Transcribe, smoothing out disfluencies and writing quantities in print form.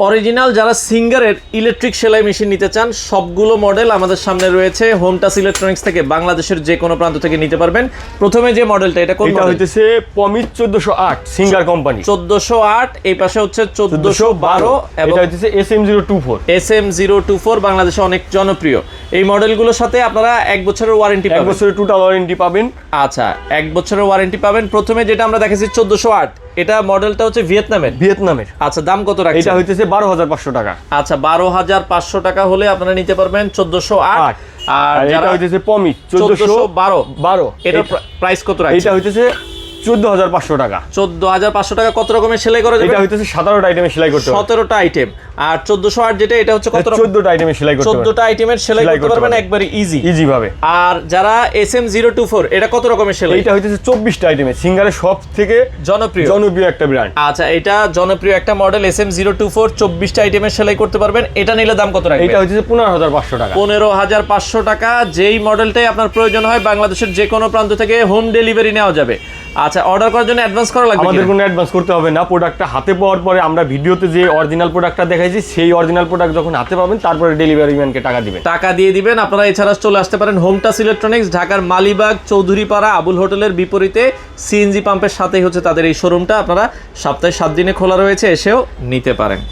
Original যারা সিঙ্গারের electric সেলাই মেশিন নিতে চান সবগুলো মডেল আমাদের সামনে রয়েছে হোম টাচ ইলেকট্রনিক্স থেকে, বাংলাদেশের যে কোনো প্রান্ত থেকে নিতে পারবেন। প্রথমে যে মডেলটা, এটা কোন এটা মডেল? হইতেছে পমিট 1408 সিঙ্গার কোম্পানি। 1408, এই পাশে হচ্ছে 1412 এবং এটা হইতেছে SM024। SM024 বাংলাদেশে অনেক জনপ্রিয়। এই মডেলগুলোর সাথে আপনারা 1 বছরের ওয়ারেন্টি এক পাবেন। বছরের টোটাল ওয়ারেন্টি পাবেন। আচ্ছা, 1 বছরের ওয়ারেন্টি পাবেন। প্রথমে যেটা আমরা দেখেছি 1408, এটা মডেলটা হচ্ছে ভিয়েতনামের। আচ্ছা, দাম কত রাখছেন? এটা হইতেছে 12500 টাকা। আচ্ছা, 12500 টাকা হলে আপনারা নিতে পারবেন 1408। আর এটা হইতেছে পমিট 1412। এটার প্রাইস কত রাখছেন? এটা হইতেছে 14500 টাকা। 14500 টাকা। কত রকমের সেলাই করা যাবে? এটা হইতেছে 17টা আইটেমে সেলাই করতে পারবেন। 17টা আইটেম। আর 1408 যেটা, এটা হচ্ছে কত? 14টা আইটেমে সেলাই করতে পারবেন। 14টা আইটেমের সেলাই করতে পারবেন একবারে ইজি ভাবে। আর যারা SM024, এটা কত রকমের সেলাই? এটা হইতেছে 24টা আইটেমে সিঙ্গারের সব থেকে জনপ্রিয় একটা ব্র্যান্ড। আচ্ছা, এটা জনপ্রিয় একটা মডেল SM024, 24টা আইটেমের সেলাই করতে পারবেন। এটা নিলে দাম কত রাখবেন? এটা হইতেছে 15500 টাকা। 15500 টাকা। যেই মডেলটাই আপনার প্রয়োজন হয় বাংলাদেশের যে কোনো প্রান্ত থেকে হোম ডেলিভারি নেওয়া যাবে। আচ্ছা, অর্ডার করার জন্য অ্যাডভান্স করা লাগবে? আমাদের কোনো অ্যাডভান্স করতে হবে না। প্রোডাক্টটা হাতে পাওয়ার পরে আমরা ভিডিওতে যে অরিজিনাল প্রোডাক্টটা দেখাইছি সেই অরিজিনাল প্রোডাক্ট যখন হাতে পাবেন তারপরে ডেলিভারি ম্যানকে টাকা দিবেন। টাকা দিয়ে দিবেন আপনারা। এছাড়া চলে আসতে পারেন হোম টাচ ইলেকট্রনিক্স, ঢাকার মালিবাগ চৌধুরীপাড়া আবুল হোটেলের বিপরীতে সিএনজি পাম্পের সাথেই হচ্ছে তাদের এই শোরুমটা। আপনারা সপ্তাহে 7 দিনে খোলা রয়েছে, এসেও নিতে পারেন।